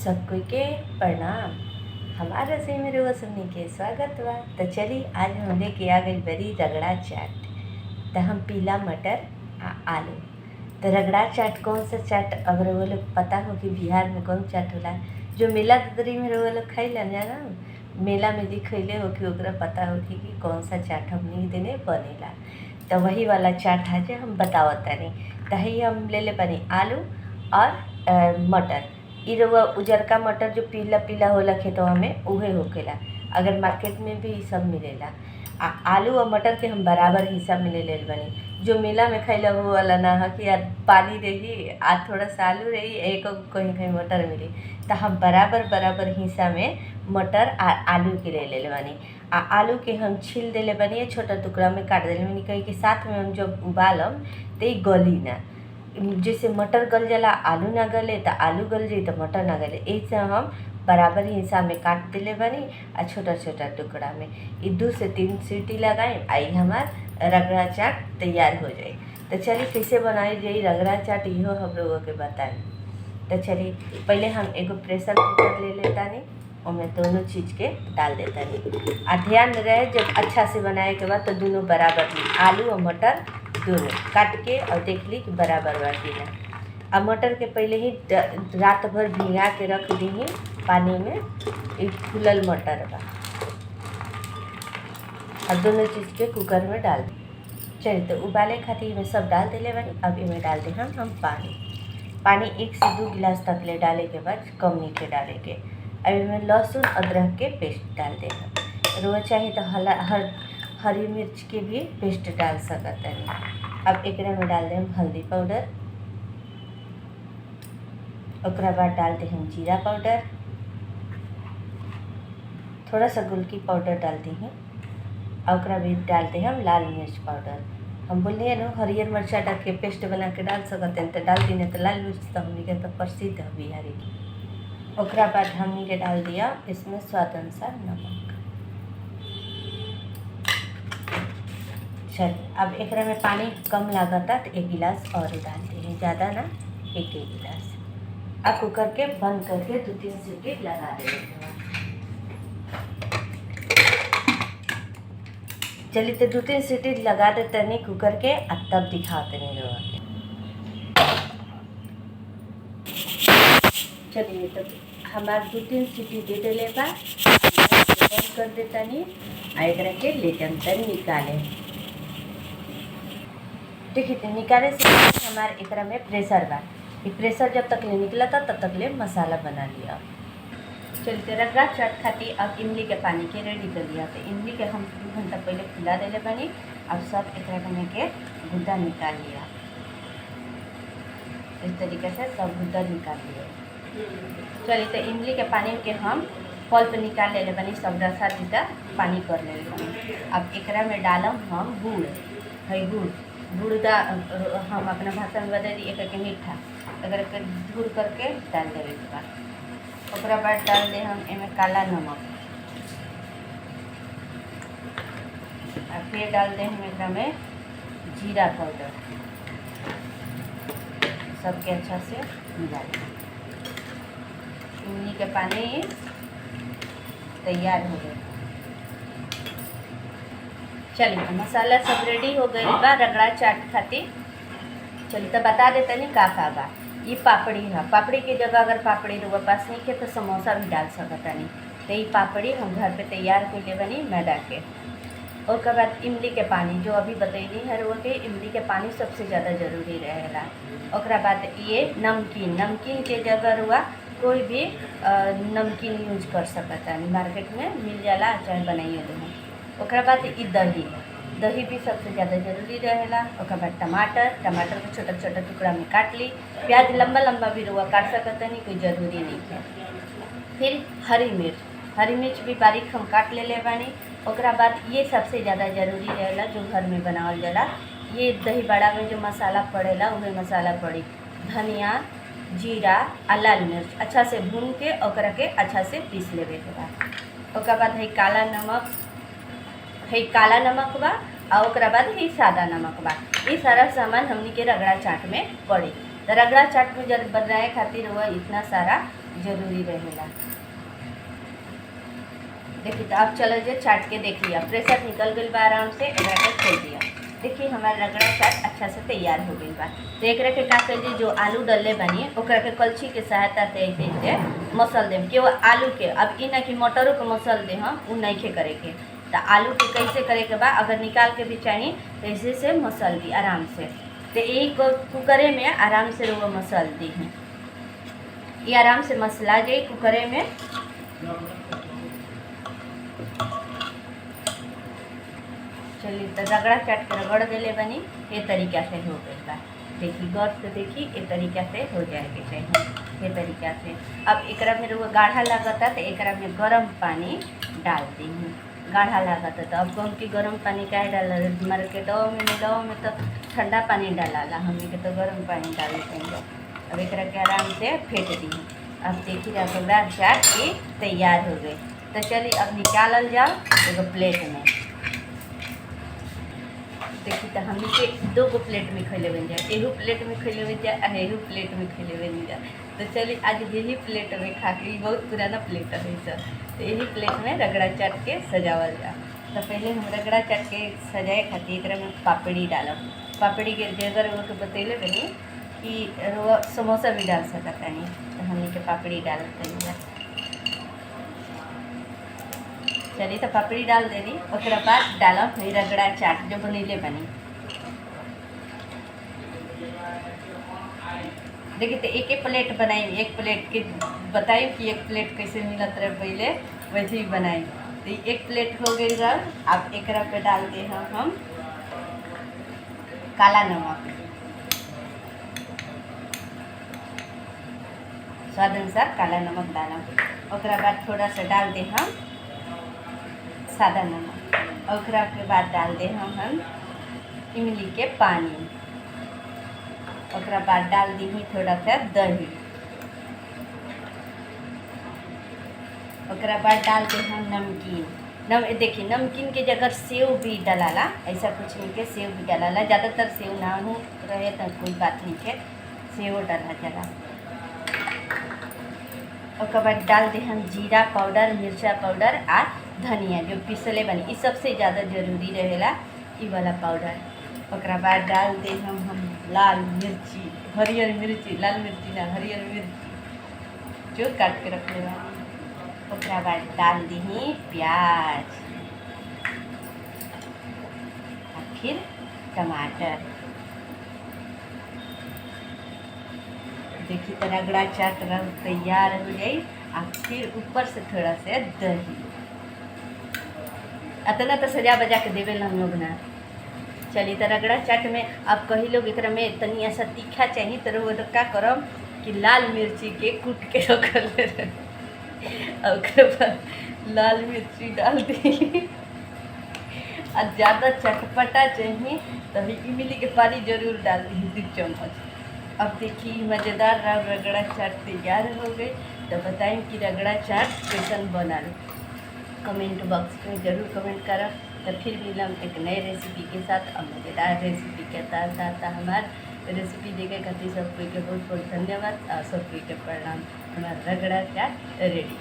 सब कोई के प्रणाम। हमारा से मेरे वो सुनने के स्वागत बा। तो चली आज हम लेके आ गई बड़ी रगड़ा चाट। तो हम पीला मटर आलू। तो रगड़ा चाट कौन सा चाट अगर वो लोग पता हो कि बिहार में कौन चाट होला जो मेला ददरी में वो लोग खैलन जाना मेला में दिखैले हो कि ओकरा पता हो कि कौन सा चाट हमनी देने बनेला। तो वही वाला चाट है जो हम बतावत तानी। तो ही हम ले ले बनी आलू और मटर। इ रउआ उजरका मटर जो पीला पीला होला खेतवा में उहे होखेला। अगर मार्केट में भी इ सब मिलेला। आलू और मटर के हम बराबर हिस्सा में ले लेल बनी। जो मेला में खैला वो वाला ना है कि यार पानी रही आ थोड़ा सा आलू रही एक कहीं कहीं मटर मिली। तो हम बराबर बराबर हिस्सा में मटर आ आलू के ले लेल बनी। आलू के हम छील देले बनी छोटा टुकड़ा में काट देले बनी कहीं के साथ में हम जब उबालम तो इ गली ना। जैसे मटर गल जाला आलू ना गले तो आलू गल जाई तो मटर ना गले। ऐसे हम बराबर हिस्सा में काट दिले बनी आ छोटा छोटा टुकड़ा में 2 से 3 सीटी लगाए आई हमार रगड़ा चाट तैयार हो जाए। तो चलिए कैसे बनाई जाए रगड़ा चाट इहो हम लोगों के बताई। तो चलिए पहले हम एगो प्रेशर कुकर ले लेता नहीं उसमें दोनों चीज़ के डाल देता नहीं। आ ध्यान रहे जब अच्छा से बनाए के बाद तो दोनों बराबर आलू और मटर दोनों काट के और देख ली कि बराबर बाटी ना। अब मटर के पहले ही रात भर भिगा के रख दी पानी में। एक फूलल मटर बा और दोनों चीज़ के कुकर में डाल दी। चलिए तो उबाले खातिर में सब डाल दिले बनी। अब इमें डाल दे हम पानी 1 से 2 गिलास तक ले डाले के बाद कम नीचे डाले के। अब इमें लहसुन अदरक के पेस्ट डाल दे। रोज चाहे तो हरी मिर्च के भी पेस्ट डाल सकते हैं। अब एक में डाल दे हम हल्दी पाउडर। ओकरा बाद डाल दे हम जीरा पाउडर। थोड़ा सा गुलकी पाउडर डाल दी हैं। ओकरा भी डाल दे हम लाल मिर्च पाउडर। हम बोल रहे ना हरियर मिर्चा डाल के पेस्ट बना के डाल सकते हैं तो डाल दी नहीं तो लाल मिर्च तो हमने के तो प्रसिद्ध है बिहारी की। ओकरा बाद हमने के डाल दिया इसमें स्वाद अनुसार नमक। चलिए अब एक में पानी कम लागता तो 1 गिलास और डालते हैं, ज़्यादा ना 1 गिलास। अब कुकर के बंद करके 2-3 सीटी लगा देंगे। चलिए तो 2-3 सीटी लगा देते नहीं कुकर के अब तब दिखाते नहीं लोग। चलिए तो हमारे 2-3 सीटी दे देले बा बंद कर देता नहीं एक के ले जाते निकाले। देखिए तो निकाले से हमारे एक में प्रेशर बा। ये प्रेशर जब तक ले निकला था तब तक ले मसाला बना लिया। चलते रगड़ा चाट खाती अब इमली के पानी के रेडी कर लिया। तो इमली के हम 2 घंटा पहले फुला देले बनी। अब सब एक में के गुद्दा निकाल लिया। इस तरीके से सब गुद्दा निकाल लिया। चलिए तो इमली के पानी के हम पल्प निकाल ले बनी सब रसा जीता पानी कर ले बनी। अब एक में डालम हम गुड़ है गुड़ हम अपना भाषा में बता दी एक मीठा अगर धूर करके डाल देवे के बाद ओकरा बाद डाल दे हम एमे काला नमक। और फिर डाल दे हम एक में जीरा पाउडर। सबके अच्छा से मिला दें। इमली के पानी तैयार हो गया। चलिए मसाला सब रेडी हो गई बा रगड़ा चाट खातिर। चलिए तो बता देते नहीं का बा। ये पापड़ी है। पापड़ी की जगह अगर पापड़ी रुआ पास नहीं के तो समोसा भी डाल सकता नहीं। तो ये पापड़ी हम घर पे तैयार कर ले बनी मैदा के। और उसके बाद इमली के पानी जो अभी बतैनी है रुआ के इमली के पानी सबसे ज़्यादा जरूरी रहेला। और बाद ये नमकीन के जगह रुआ कोई भी नमकीन यूज कर सकता है। मार्केट में मिल जाला चाहे बनाइए दें। ओकरा बाद ई दही भी सबसे ज़्यादा जरूरी रहेला। ओकरा बाद टमाटर को छोटा छोटा टुकड़ा में काट ली। प्याज लंबा लंबा भी रुआ काट सकते नहीं कोई ज़रूरी नहीं है। फिर हरी मिर्च भी बारीक हम काट ले बानी। ओकरा बाद ये सबसे ज़्यादा जरूरी रहेला जो घर में बनावल जाला। ये दही बड़ा में जो मसाला पड़ेला वही मसाला पड़ी धनिया जीरा आ लाल मिर्च अच्छा से भून के ओकरा के अच्छा से पीस लेवे के बाद। ओकरा बाद है काला नमक बा और ओकरा बाद ही सादा नमक बा। ये सारा सामान हमनी के रगड़ा चाट में पड़ी। तो रगड़ा चाट में जब बनाए खातिर हुआ इतना सारा जरूरी रहेला। देखिए तो अब चलो जो चाट के देख लिया, प्रेशर निकल गई बा आराम से, एकरा के खोल दिया। देखिए हमारा रगड़ा चाट अच्छा से तैयार हो गई बा। तो एकरा के का करिए, जो आलू डलले बनी ओकरा के कलछी के सहायता से ऐसे मसल देम कि वो आलू के, अब ई ना कि मटरों के मसल दे हम उ नहीं करे के। तो आलू के कैसे करे के बा, अगर निकाल के भी चाहिए तो ऐसे से मसल दी आराम से। तो यही कुकरे में आराम से वो मसल दी है, ये आराम से मसला जाए कुकरे में। चलिए तो रगड़ा चाट के रगड़ देले बनी, ये तरीका से हो गई बा। देखिए गौर से देखिए, ये तरीका से हो जाएगी चाहिए, ये तरीका से। अब एकरा में वो गाढ़ा लागता तो एकरा में गर्म पानी डाल दी हूँ। गाढ़ा लागता तो अब कौन की गर्म पानी क्या डाल, मार्केटों में मिलों में तो ठंडा पानी डाला, हमने के तो गर्म पानी डाले देंगे। अब एकरा के आराम से फेंट दी। अब देखिए रगड़ा चाट ये तैयार हो गई। तो चलिए अब निकालल जाओ एगो प्लेट में। देखिए तो हमने के 2 प्लेट में खैले बन जाए, एहू प्लेट में खैले बन जाए और एहू प्लेट में खैले बन जाए। तो चलिए आज यही प्लेट में खा के, बहुत पुराना प्लेट है सर, तो यही प्लेट में रगड़ा चाट के सजावल जा। तो पहले हम रगड़ा चाट के सजाए खातिर एकरा में पापड़ी डालब। पापड़ी के जगह वो के बतैले बनी कि वो समोसा भी डाल सकता नहीं, तो हमने के पापड़ी डालते हैं। चलिए तो पापड़ी डाल देनी, उसके बाद डालब रगड़ा चाट जो बनैले बनी। देखिए तो एक प्लेट बनाई, एक प्लेट के बताई कि एक प्लेट कैसे मिलत रहे पहले, वैसे ही बनाई। तो एक प्लेट हो गई रहा। अब एक पे डाल दे हम काला नमक, स्वाद अनुसार काला नमक डालब। उसके बाद थोड़ा सा डाल दे हम सादा नमक, और के बाद डाल दे हम इमली के पानी। और बाद डाल दी थोड़ा सा दही। और बाद डाल दे हम नमकीन। देखिए नमकीन के जगह सेव भी डाला, ऐसा कुछ नहीं के सेव भी डाला, ज़्यादातर सेव ना हो रहे तो कोई बात नहीं है, सेव डाला जला। और बाद डाल दे हम जीरा पाउडर, मिर्चा पाउडर और धनिया जो पिसले बनी, ये सबसे ज़्यादा जरूरी रहेला ये वाला पाउडर। और बाद डाल दे हम लाल मिर्ची, हरियर मिर्ची, लाल मिर्ची ना हरियर मिर्ची जो काट के रख ले। और बाद डाल दी प्याज और फिर टमाटर। देखिए तो रगड़ा चाट तैयार हो गई। और फिर ऊपर से थोड़ा सा दही, इतना तो सजा बजा के देवे हम लोग ना। चलिए तो रगड़ा चाट में अब कही लोग एक में तनी ऐसा तीखा चाहिए तो वो क्या करम कि लाल मिर्ची के कूट के रखल और लाल मिर्ची डाल दी। और ज़्यादा चटपटा चाहिए तो इमली के पानी जरूर डाल दी 2 चम्मच। अब देखिए मज़ेदार रगड़ा चाट तैयार हो गई। तो बताएं कि रगड़ा चाट कैसन बना, कमेंट बॉक्स में ज़रूर कमेंट करा। तो फिर मिलम एक नए रेसिपी के साथ और मज़ेदार रेसिपी के साथ। हमारे रेसिपी देखे खातिर सब कोई के बहुत बहुत धन्यवाद और सब कोई के प्रणाम। हमारा रगड़ा चाट रेडी।